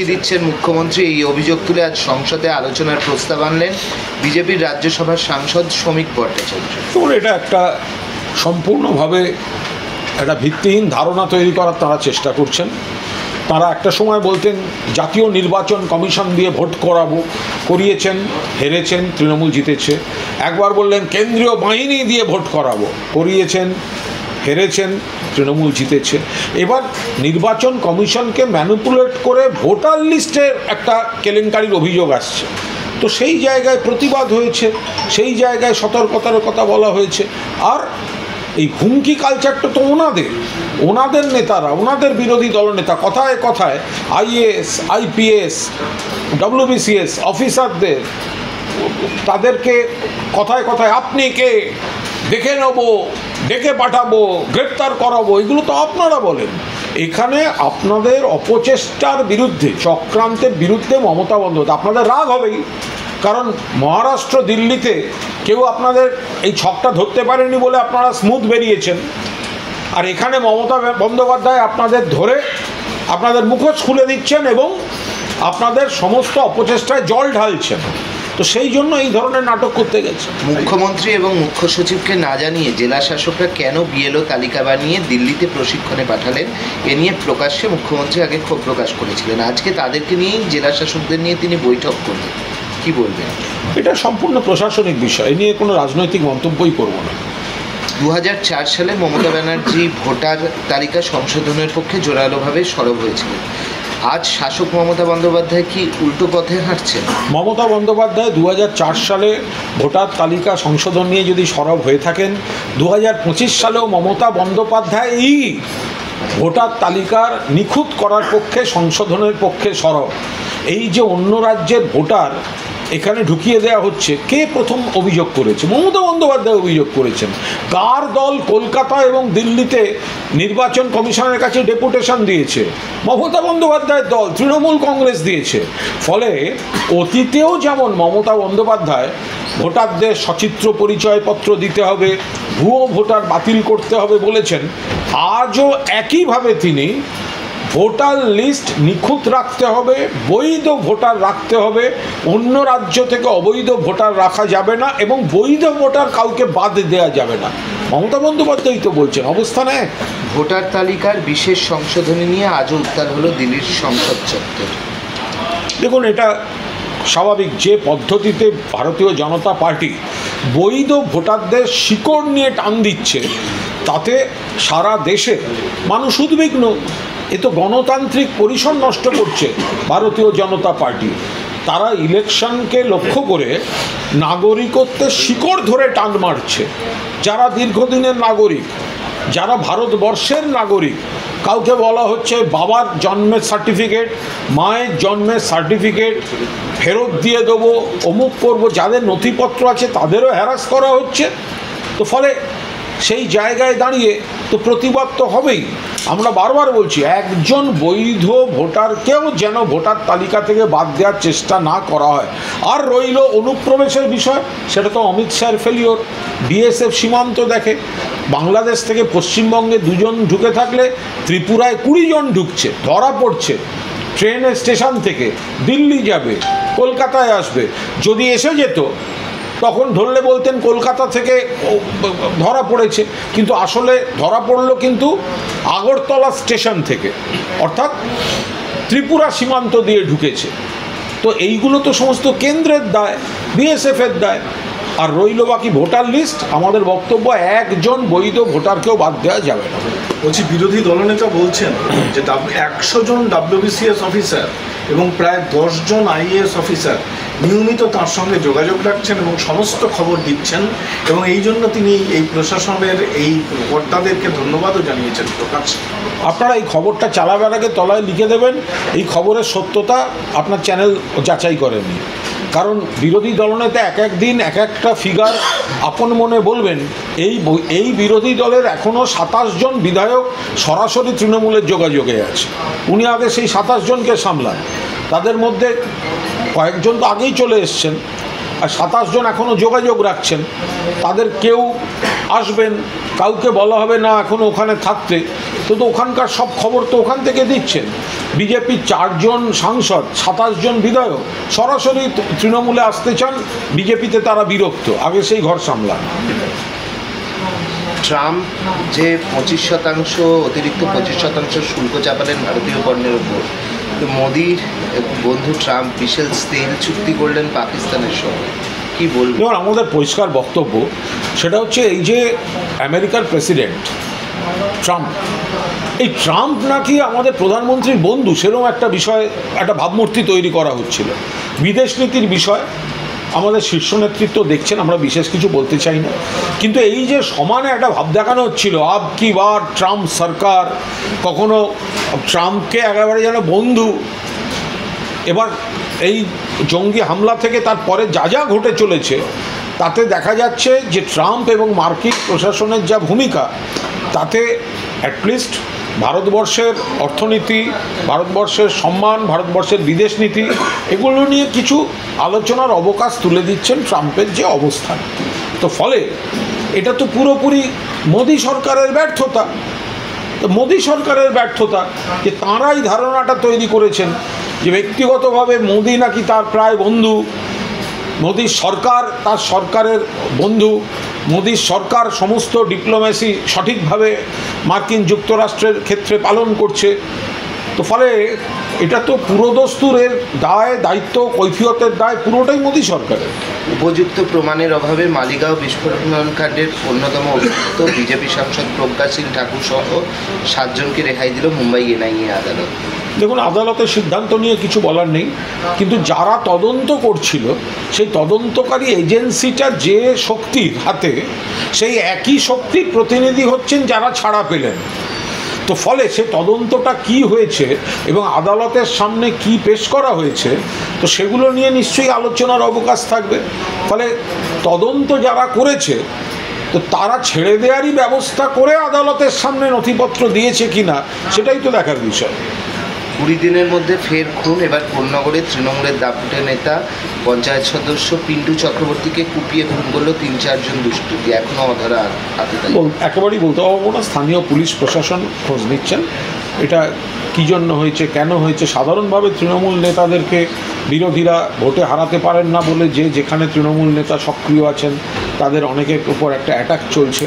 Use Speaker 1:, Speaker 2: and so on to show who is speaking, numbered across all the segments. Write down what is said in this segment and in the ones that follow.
Speaker 1: হুমকি দিচ্ছেন মুখ্যমন্ত্রী। এই অভিযোগ তুলে আজ সংসদে আলোচনার প্রস্তাব আনলেন বিজেপির রাজ্যসভার সাংসদ শ্রমিক ভট্টাচার্য।
Speaker 2: এটা একটা সম্পূর্ণভাবে একটা ভিত্তিহীন ধারণা তৈরি করার তারা চেষ্টা করছেন। তারা একটা সময় বলতেন জাতীয় নির্বাচন কমিশন দিয়ে ভোট করিয়েছেন, হেরেছেন, তৃণমূল জিতেছে। একবার বললেন কেন্দ্রীয় বাহিনী দিয়ে ভোট করিয়েছেন, হেরেছেন, তৃণমূল জিতেছে। এবার নির্বাচন কমিশনকে ম্যানিপুলেট করে ভোটার লিস্টের একটা কেলেঙ্কারির অভিযোগ আসছে। তো সেই জায়গায় প্রতিবাদ হয়েছে, সেই জায়গায় সতর্কতার কথা বলা হয়েছে। আর এই হুমকি কালচারটা তো ওনাদের নেতারা, ওনাদের বিরোধী দলনেতা কথায় কথায় আইএএস, আইপিএস, ডব্লিউবিসিএস অফিসারদের তাদেরকে কথায় কথায় আপনি কে, দেখে নেব, ডেকে পাঠাবো, গ্রেপ্তার করাবো, এগুলো তো আপনারা বলেন। এখানে আপনাদের অপচেষ্টার বিরুদ্ধে, চক্রান্তের বিরুদ্ধে মমতা বন্দ্যোপাধ্যায়, আপনাদের রাগ হবেই, কারণ মহারাষ্ট্র, দিল্লিতে কেউ আপনাদের এই ছকটা ধরতে পারেনি বলে আপনারা স্মুথ বেরিয়েছেন। আর এখানে মমতা বন্দ্যোপাধ্যায় আপনাদের ধরে আপনাদের মুখোশ খুলে দিচ্ছেন এবং আপনাদের সমস্ত অপচেষ্টায় জল ঢালছেন। তো সেই জন্য এই ধরনের নাটক করতে গেছে।
Speaker 1: মুখ্যমন্ত্রী এবং মুখ্য সচিবকে না জানিয়ে জেলা শাসকরা কেন বিএলও তালিকা বানিয়ে দিল্লিতে প্রশিক্ষণে পাঠালেন, এ নিয়ে প্রকাশ্যে মুখ্যমন্ত্রী আগে ক্ষোভ প্রকাশ করেছিলেন। আজকে তাদেরকে নিয়েই জেলা শাসকদের নিয়ে তিনি বৈঠক করলেন, কি বলবেন?
Speaker 2: এটা সম্পূর্ণ প্রশাসনিক বিষয়, এ নিয়ে কোনো রাজনৈতিক মন্তব্যই করব না।
Speaker 1: 2004 সালে মমতা ব্যানার্জি ভোটার তালিকা সংশোধনের পক্ষে জোরালোভাবে সরব হয়েছিলেন। আজ শাসক মমতা বন্দ্যোপাধ্যায় কি উল্টো পথে হাঁটছেন?
Speaker 2: মমতা বন্দ্যোপাধ্যায় 2004 সালে ভোটার তালিকা সংশোধন নিয়ে যদি সরব হয়ে থাকেন, 2025 সালেও মমতা বন্দ্যোপাধ্যায়ই ভোটার তালিকার নিখুঁত করার পক্ষে, সংশোধনের পক্ষে সরব। এই যে অন্য রাজ্যের ভোটার এখানে ঢুকিয়ে দেওয়া হচ্ছে, কে প্রথম অভিযোগ করেছে? মমতা বন্দ্যোপাধ্যায় অভিযোগ করেছেন। কার দল কলকাতা এবং দিল্লিতে নির্বাচন কমিশনের কাছে ডেপুটেশন দিয়েছে? মমতা বন্দ্যোপাধ্যায়ের দল, তৃণমূল কংগ্রেস দিয়েছে। ফলে অতীতেও যেমন মমতা বন্দ্যোপাধ্যায় ভোটারদের সচিত্র পরিচয়পত্র দিতে হবে, ভুয়ো ভোটার বাতিল করতে হবে বলেছেন, আজও একইভাবে তিনি ভোটার লিস্ট নিখুঁত রাখতে হবে, বৈধ ভোটার রাখতে হবে, অন্য রাজ্য থেকে অবৈধ ভোটার রাখা যাবে না এবং বৈধ ভোটার কাউকে বাদ দেওয়া যাবে না। মমতা বন্দ্যোপাধ্যায় তো বলছেন অবস্থান এক।
Speaker 1: ভোটার তালিকার বিশেষ সংশোধনী নিয়ে আজও উত্তাল হলো দিল্লির সংসদ চত্বর।
Speaker 2: দেখুন, এটা স্বাভাবিক যে পদ্ধতিতে ভারতীয় জনতা পার্টি বৈধ ভোটারদের শিকড় নিয়ে টান দিচ্ছে, তাতে সারা দেশে মানুষ উদ্বিগ্ন। এ তো গণতান্ত্রিক পরিসর নষ্ট করছে ভারতীয় জনতা পার্টি। তারা ইলেকশনকে লক্ষ্য করে নাগরিকত্বের শিকড় ধরে টান মারছে। যারা দীর্ঘদিনের নাগরিক, যারা ভারতবর্ষের নাগরিক, কাউকে বলা হচ্ছে বাবার জন্মের সার্টিফিকেট, মায়ের জন্মের সার্টিফিকেট ফেরত দিয়ে দেবো, অমুক করবো, যাদের নথিপত্র আছে তাদেরও হ্যারাস করা হচ্ছে। তো ফলে সেই জায়গায় দাঁড়িয়ে তো প্রতিবাদ তো হবেই। আমরা বারবার বলছি, একজন বৈধ ভোটারকেও যেন ভোটার তালিকা থেকে বাদ দেওয়ার চেষ্টা না করা হয়। আর রইল অনুপ্রবেশের বিষয়, সেটা তো অমিত শাহের ফেলিওর। বিএসএফ সীমান্ত দেখে, বাংলাদেশ থেকে পশ্চিমবঙ্গে 2 জন ঢুকে থাকলে ত্রিপুরায় 20 জন ঢুকছে, ধরা পড়ছে। ট্রেনের স্টেশন থেকে দিল্লি যাবে, কলকাতায় আসবে, যদি এসে যেত তখন ধরলে বলতেন কলকাতা থেকে ধরা পড়েছে, কিন্তু আসলে ধরা পড়লো কিন্তু আগরতলা স্টেশন থেকে, অর্থাৎ ত্রিপুরা সীমান্ত দিয়ে ঢুকেছে। তো এইগুলো তো সমস্ত কেন্দ্রের দায়, বিএসএফের দায়। আর রইল বাকি ভোটার লিস্ট। আমাদের বক্তব্য, একজন বৈধ ভোটারকেও বাদ দেওয়া যাবে না।
Speaker 3: বলছি, বিরোধী দলনেতা বলছেন যে 100 জন ডাব্লিউবিসিএস অফিসার এবং প্রায় 10 জন আইএএস অফিসার নিয়মিত তার সঙ্গে যোগাযোগ রাখছেন এবং সমস্ত খবর দিচ্ছেন, এবং এই জন্য তিনি এই প্রশাসনের এই কর্তাদেরকে ধন্যবাদও জানিয়েছেন প্রকাশ।
Speaker 2: আপনারা এই খবরটা চালাবার আগে তলায় লিখে দেবেন, এই খবরের সত্যতা আপনার চ্যানেল যাচাই করেনি। কারণ বিরোধী দলনেতা এক এক দিন এক একটা ফিগার আপন মনে বলবেন। এই বিরোধী দলের এখনও 27 জন বিধায়ক সরাসরি তৃণমূলের যোগাযোগে আছে। উনি আগে সেই 27 জনকে সামলান। তাদের মধ্যে কয়েকজন তো আগেই চলে এসছেন, আর 27 জন এখনও যোগাযোগ রাখছেন। তাদের কেউ আসবেন, কাউকে বলা হবে না এখন ওখানে থাকতে। তো তো ওখানকার সব খবর তো ওখান থেকে দিচ্ছেন। বিজেপির 4 জন সাংসদ, 27 জন বিধায়ক সরাসরি তৃণমূলে আসতে চান, বিজেপিতে তারা বিরক্ত, আগে সেই ঘর সামলান।
Speaker 1: ট্রাম্প যে 25% অতিরিক্ত 25% শুল্ক চাপালেন ভারতীয় পণ্যের উপর, তো মোদির বন্ধু ট্রাম্প বিশাল তেল চুক্তি করলেন পাকিস্তানের সঙ্গে, কি বলবেন?
Speaker 2: এবার আমাদের পরিষ্কার বক্তব্য সেটা হচ্ছে এই যে আমেরিকার প্রেসিডেন্ট ট্রাম্প, এই ট্রাম্প নাকি আমাদের প্রধানমন্ত্রীর বন্ধু, সেরকম একটা বিষয়, একটা ভাবমূর্তি তৈরি করা হচ্ছিল। বিদেশ নীতির বিষয় আমাদের শীর্ষ নেতৃত্ব দেখছেন, আমরা বিশেষ কিছু বলতে চাই না, কিন্তু এই যে সমানে একটা ভাব দেখানো হচ্ছিল আব কি বার ট্রাম্প সরকার, কখনো ট্রাম্পকে একেবারে যেন বন্ধু। এবার এই জঙ্গি হামলা থেকে তারপরে যা যা ঘটে চলেছে তাতে দেখা যাচ্ছে যে ট্রাম্প এবং মার্কিন প্রশাসনের যা ভূমিকা, তাতে অ্যাটলিস্ট ভারতবর্ষের অর্থনীতি, ভারতবর্ষের সম্মান, ভারতবর্ষের বিদেশ নীতি, এগুলো নিয়ে কিছু আলোচনার অবকাশ তুলে দিচ্ছেন ট্রাম্পের যে অবস্থান। তো ফলে এটা তো পুরোপুরি মোদি সরকারের ব্যর্থতা। তো মোদি সরকারের ব্যর্থতা যে তাঁরাই ধারণাটা তৈরি করেছেন যে ব্যক্তিগতভাবে মোদি নাকি তার প্রায় বন্ধু, মোদির সরকার তার সরকারের বন্ধু, মোদির সরকার সমস্ত ডিপ্লোম্যাসি সঠিকভাবে মার্কিন যুক্তরাষ্ট্রের ক্ষেত্রে পালন করছে। তো ফলে এটা তো পুরোদস্তুরের দায়, দায়িত্ব, কৈফিয়তের দায় পুরোটাই মোদি সরকারের।
Speaker 1: উপযুক্ত প্রমাণের অভাবে মালিগাঁও বিস্ফোরণ কাণ্ডের অন্যতম অভিযুক্ত বিজেপি সাংসদ প্রজ্ঞা সিং ঠাকুর সহ 7 জনকে রেহাই দিল মুম্বাই এনআইএ আদালত।
Speaker 2: দেখুন, আদালতের সিদ্ধান্ত নিয়ে কিছু বলার নেই, কিন্তু যারা তদন্ত করছিল সেই তদন্তকারী এজেন্সিটা যে শক্তির হাতে, সেই একই শক্তির প্রতিনিধি হচ্ছেন যারা ছাড়া পেলেন। তো ফলে সে তদন্তটা কি হয়েছে এবং আদালতের সামনে কি পেশ করা হয়েছে, তো সেগুলো নিয়ে নিশ্চয়ই আলোচনার অবকাশ থাকবে। ফলে তদন্ত যারা করেছে তো তারা ছেড়ে দেওয়ারই ব্যবস্থা করে আদালতের সামনে নথিপত্র দিয়েছে কিনা সেটাই তো দেখার বিষয়।
Speaker 1: 20 দিনের মধ্যে ফের খুন, এবার কোন্নগরে তৃণমূলের দাপুটে নেতা পঞ্চায়েত সদস্য পিন্টু চক্রবর্তীকে কুপিয়ে খুন করলো 3-4 জন দুষ্কৃতী, এখনও অধরা হাতে।
Speaker 2: একেবারেই বলতে পারবো না, স্থানীয় পুলিশ প্রশাসন খোঁজ নিচ্ছেন এটা কী জন্য হয়েছে, কেন হয়েছে। সাধারণভাবে তৃণমূল নেতাদেরকে বিরোধীরা ভোটে হারাতে পারেন না বলে যে যেখানে তৃণমূল নেতা সক্রিয় আছেন তাদের অনেকের উপর একটা অ্যাটাক চলছে,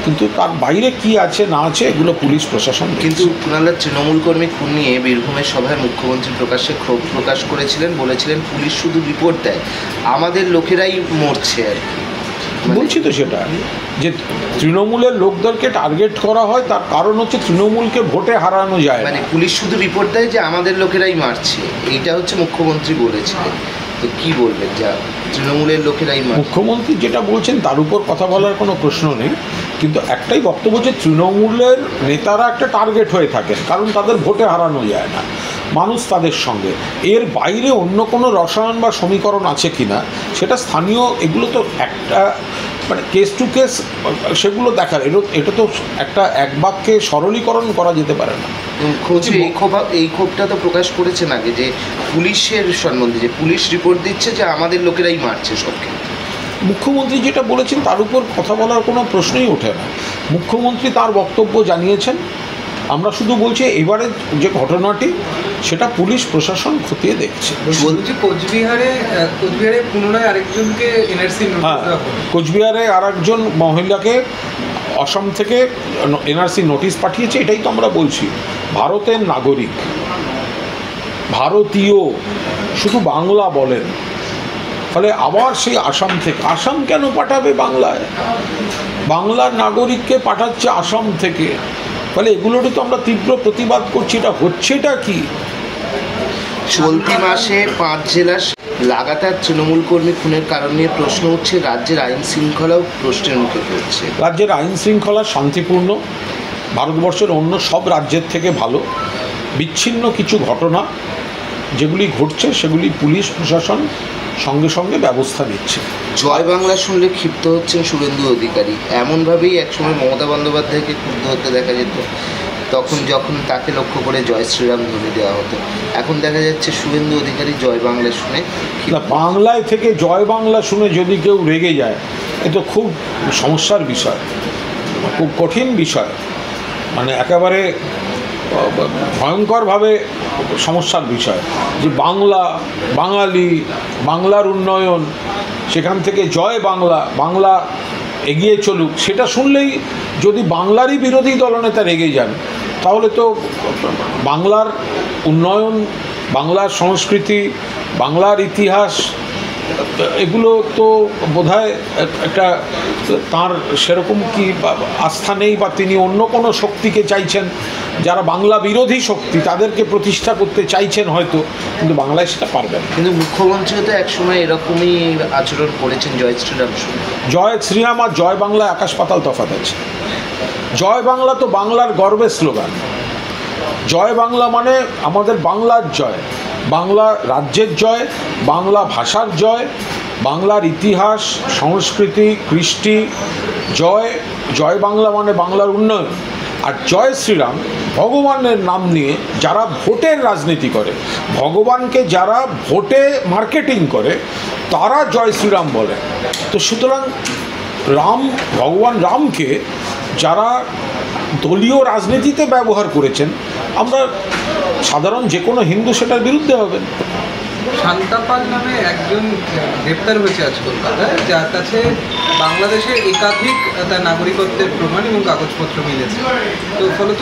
Speaker 2: কিন্তু তার বাইরে কি আছে না আছে এগুলো পুলিশ প্রশাসন।
Speaker 1: কিন্তু কুণালদার তৃণমূল কর্মী খুন নিয়ে বীরভূমের সভায় মুখ্যমন্ত্রী প্রকাশ্যে ক্ষোভ প্রকাশ করেছিলেন, বলেছিলেন পুলিশ শুধু রিপোর্ট দেয়, আমাদের লোকেরাই মরছে।
Speaker 2: বলছি তো সেটা, যে তৃণমূলের লোকদেরকে টার্গেট করা হয় তার কারণ হচ্ছে তৃণমূলকে ভোটে হারানো যায়,
Speaker 1: মানে পুলিশ শুধু রিপোর্ট দেয় যে আমাদের লোকেরাই মারছে, এইটা হচ্ছে মুখ্যমন্ত্রী বলেছিলেন। তো কি বলবেন, যা তৃণমূলের লোকেরাই মারছে?
Speaker 2: মুখ্যমন্ত্রী যেটা বলছেন তার উপর কথা বলার কোনো প্রশ্ন নেই, কিন্তু একটাই বক্তব্য যে তৃণমূলের নেতারা একটা টার্গেট হয়ে থাকেন, কারণ তাদের ভোটে হারানো যায় না, মানুষ তাদের সঙ্গে। এর বাইরে অন্য কোনো রসায়ন বা সমীকরণ আছে কি না সেটা স্থানীয়, এগুলো তো একটা মানে কেস টু কেস সেগুলো দেখার, এটা তো একটা এক বাক্যে সরলীকরণ করা যেতে পারে না।
Speaker 1: মুখ্যমন্ত্রী এই ক্ষোভটা তো প্রকাশ করেছেন আগে, যে পুলিশের সম্বন্ধে, যে পুলিশ রিপোর্ট দিচ্ছে যে আমাদের লোকেরাই মারছে সবকে।
Speaker 2: মুখ্যমন্ত্রী যেটা বলেছেন তার উপর কথা বলার কোনো প্রশ্নই ওঠে না। মুখ্যমন্ত্রী তার বক্তব্য জানিয়েছেন, আমরা শুধু বলছি এবারে যে ঘটনাটি সেটা পুলিশ প্রশাসন খতিয়ে দেখছে।
Speaker 4: বলছি কোচবিহারে পুনরায় আরেকজনকে এনআরসি,
Speaker 2: হ্যাঁ, কোচবিহারে আরেকজন মহিলাকে অসম থেকে এনআরসি নোটিশ পাঠিয়েছে, এটাই তো আমরা বলছি। ভারতের নাগরিক, ভারতীয়, শুধু বাংলা বলেন, ফলে আবার সেই আসাম থেকে, আসাম কেন পাঠাবে বাংলায়, বাংলার নাগরিককে পাঠাচ্ছে আসাম থেকে, ফলে এগুলোরই তো আমরা তীব্র প্রতিবাদ করছি। এটা হচ্ছেটা কি?
Speaker 1: চলতি মাসে 5 জেলার লাগাতার তৃণমূল কর্মী খুনের কারণ নিয়ে প্রশ্ন উঠছে, রাজ্যের আইন শৃঙ্খলাও প্রশ্নের মুখে পড়ছে।
Speaker 2: রাজ্যের আইন শৃঙ্খলা শান্তিপূর্ণ, ভারতবর্ষের অন্য সব রাজ্যের থেকে ভালো। বিচ্ছিন্ন কিছু ঘটনা যেগুলি ঘটছে সেগুলি পুলিশ প্রশাসন সঙ্গে সঙ্গে ব্যবস্থা নিচ্ছে।
Speaker 1: জয় বাংলা শুনলে ক্ষিপ্ত হচ্ছেন শুভেন্দু অধিকারী, এমনভাবেই একসময় মমতা বন্দ্যোপাধ্যায়কে ক্ষুব্ধ হতে দেখা যেত, তখন যখন তাকে লক্ষ্য করে জয় শ্রীরাম ধ্বনি দেওয়া হতো। এখন দেখা যাচ্ছে শুভেন্দু অধিকারী জয় বাংলা শুনে,
Speaker 2: না, বাংলায় থেকে জয় বাংলা শুনে যদি কেউ রেগে যায় এ তো খুব সমস্যার বিষয়, খুব কঠিন বিষয়। মানে একেবারে ভয়ঙ্করভাবে সমস্যার বিষয় যে বাংলা, বাঙালি, বাংলার উন্নয়ন, সেখান থেকে জয় বাংলা, বাংলা এগিয়ে চলুক, সেটা শুনলেই যদি বাংলারই বিরোধী দলনেতা রেগে যান তাহলে তো বাংলার উন্নয়ন, বাংলার সংস্কৃতি, বাংলার ইতিহাস এগুলো তো বোধহয় একটা তার সেরকম কি আস্থা নেই, বা তিনি অন্য কোনো শক্তিকে চাইছেন যারা বাংলা বিরোধী শক্তি তাদেরকে প্রতিষ্ঠা করতে চাইছেন হয়তো, কিন্তু বাংলায় সেটা পারবেন না।
Speaker 1: কিন্তু মুখ্যমন্ত্রী তো একসময় এরকমই আচরণ করেছেন জয় শ্রীরাম শুনে।
Speaker 2: জয় শ্রীরাম আর জয় বাংলা আকাশ পাতাল তফাৎ আছে। জয় বাংলা তো বাংলার গর্বের স্লোগান। জয় বাংলা মানে আমাদের বাংলার জয়, বাংলা রাজ্যের জয়, বাংলা ভাষার জয়, বাংলার ইতিহাস, সংস্কৃতি, কৃষ্টি জয়। জয় বাংলা মানে বাংলার উন্নয়ন। আর জয় শ্রীরাম ভগবানের নাম নিয়ে যারা ভোটের রাজনীতি করে, ভগবানকে যারা ভোটে মার্কেটিং করে, তারা জয় শ্রীরাম বলে। তো সুতরাং রাম, ভগবান রামকে যারা দলীয় রাজনীতিতে ব্যবহার করেছেন, আমরা সাধারণ যে কোনো হিন্দু সেটার বিরুদ্ধে হবেন।
Speaker 4: শান্তাপাল নামে একজন গ্রেপ্তার হয়েছে আজ কলকাতায়, যার কাছে বাংলাদেশের একাধিক তার নাগরিকত্বের প্রমাণ এবং কাগজপত্র মিলেছে। তো ফলত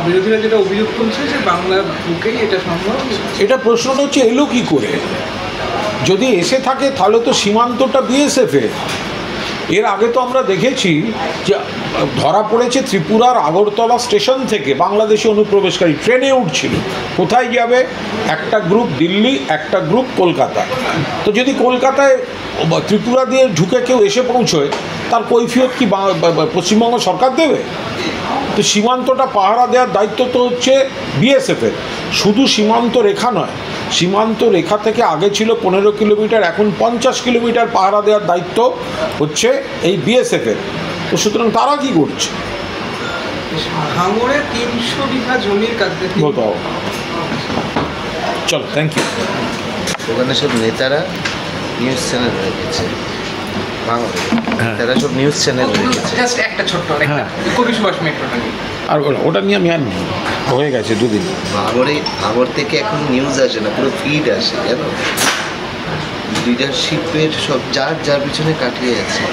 Speaker 4: বিরোধীরা যেটা অভিযোগ তুলছে যে বাংলার বুকেই এটা সম্ভব।
Speaker 2: এটা প্রশ্নটা হচ্ছে এলো কী করে? যদি এসে থাকে তাহলে তো সীমান্তটা বিএসএফের। এর আগে তো আমরা দেখেছি যে ধরা পড়েছে ত্রিপুরার আগরতলা স্টেশন থেকে বাংলাদেশি অনুপ্রবেশকারী ট্রেনে উঠছিল। কোথায় যাবে? একটা গ্রুপ দিল্লি, একটা গ্রুপ কলকাতা। তো যদি কলকাতায় ত্রিপুরা দিয়ে ঢুকে কেউ এসে পৌঁছয়, তার কৈফিয়ত কি পশ্চিমবঙ্গ সরকার দেবে? তো সীমান্তটা পাহারা দেওয়ার দায়িত্ব তো হচ্ছে বিএসএফের। শুধু সীমান্ত রেখা নয়, সীমান্ত রেখা থেকে আগে ছিল 15 কিলোমিটার, এখন 50 কিলোমিটার পাহারা দেওয়ার দায়িত্ব হচ্ছে এই বিএসএফের। তো সুতরাং তারা কী করছে?
Speaker 4: ভাঙড়ে 300 বিঘা জমির কাছে
Speaker 2: বলতে হবে। চলো, থ্যাংক ইউ।
Speaker 1: ওখানে সব নেতারা নিউজ চ্যানেল হয়ে গেছে, ভাঙড়ে তারা সব নিউজ চ্যানেল হয়ে গেছে।
Speaker 4: জাস্ট একটা ছোট্ট
Speaker 2: হ্যাঁ।
Speaker 4: কবি সুভাষ মেট্রোটা নিয়ে
Speaker 2: আর ওটা নিয়ে আমি আর হয়ে গেছে 2 দিন।
Speaker 1: ভাঙড় থেকে এখন নিউজ আসে না, পুরো ফিড আসে, জানো। লিডারশিপের সব যার যার পিছনে কাটিয়ে আছে,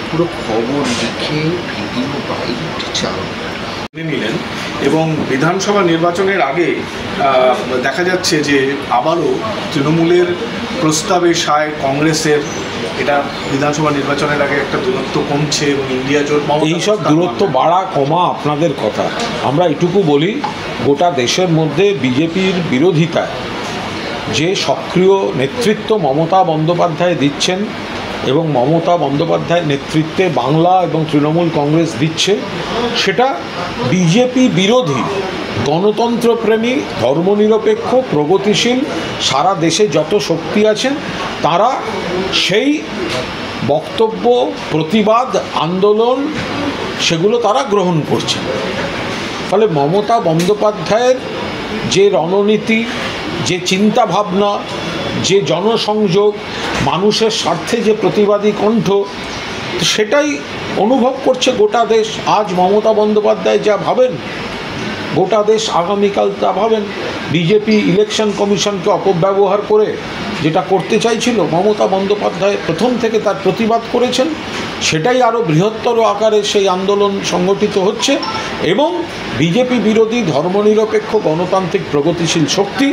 Speaker 1: পুরো খবর লিখে ভিডিও বাইরে চাও
Speaker 3: নিলেন। এবং বিধানসভা নির্বাচনের আগে দেখা যাচ্ছে যে আবারও তৃণমূলের প্রস্তাবে সায় কংগ্রেসের। এটা বিধানসভা নির্বাচনের আগে একটা দূরত্ব কমছে এবং ইন্ডিয়া জোট,
Speaker 2: এইসব দূরত্ব বাড়া কমা আপনাদের কথা। আমরা এটুকু বলি, গোটা দেশের মধ্যে বিজেপির বিরোধিতায় যে সক্রিয় নেতৃত্ব মমতা বন্দ্যোপাধ্যায় দিচ্ছেন এবং মমতা বন্দ্যোপাধ্যায়ের নেতৃত্বে বাংলা এবং তৃণমূল কংগ্রেস দিচ্ছে, সেটা বিজেপি বিরোধী, গণতন্ত্রপ্রেমী, ধর্মনিরপেক্ষ, প্রগতিশীল সারা দেশে যত শক্তি আছেন তারা সেই বক্তব্য, প্রতিবাদ, আন্দোলন সেগুলো তারা গ্রহণ করছেন। ফলে মমতা বন্দ্যোপাধ্যায়ের যে রণনীতি, যে চিন্তাভাবনা, যে জনসংযোগ, মানুষের স্বার্থে যে প্রতিবাদী কণ্ঠ, সেটাই অনুভব করছে গোটা দেশ। আজ মমতা বন্দ্যোপাধ্যায় যা ভাবেন, গোটা দেশ আগামীকাল তা ভাবেন। বিজেপি ইলেকশন কমিশনকে অপব্যবহার করে যেটা করতে চাইছিল, মমতা বন্দ্যোপাধ্যায় প্রথম থেকে তার প্রতিবাদ করেছেন। সেটাই আরও বৃহত্তর আকারে সেই আন্দোলন সংগঠিত হচ্ছে এবং বিজেপি বিরোধী, ধর্মনিরপেক্ষ, গণতান্ত্রিক, প্রগতিশীল শক্তি,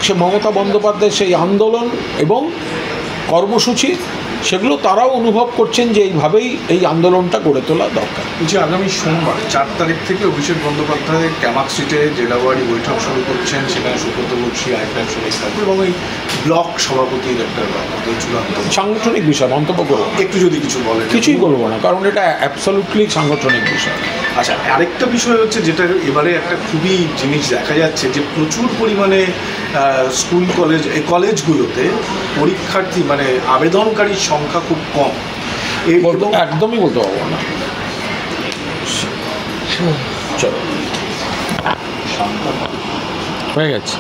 Speaker 2: সে মমতা বন্দ্যোপাধ্যায় সেই আন্দোলন এবং কর্মসূচি, সেগুলো তারাও অনুভব করছেন যে এইভাবেই এই আন্দোলনটা গড়ে তোলা দরকার।
Speaker 3: যে আগামী সোমবার 4 তারিখ থেকে অভিষেক বন্দ্যোপাধ্যায় ক্যামাক সিটে জেলাওয়ারি বৈঠক শুরু করছেন। সেখানে সুব্রত বক্সী, আইপ্যাক শরীফ থাকবে এবং এই ব্লক সভাপতির একটা চূড়ান্ত
Speaker 2: সাংগঠনিক বিষয় মন্তব্য করবো
Speaker 3: একটু যদি কিছু বলেন।
Speaker 2: কিছুই বলবো না, কারণ এটা অ্যাবসলিউটলি সাংগঠনিক বিষয়।
Speaker 3: আচ্ছা, আরেকটা বিষয় হচ্ছে যেটা এবারে একটা খুবই জিনিস দেখা যাচ্ছে যে প্রচুর পরিমাণে স্কুল কলেজ, এই কলেজগুলোতে পরীক্ষার্থী মানে আবেদনকারীর সংখ্যা খুব কম।
Speaker 2: একদমই বলতে পারবো না। চলো, হয়ে গেছে।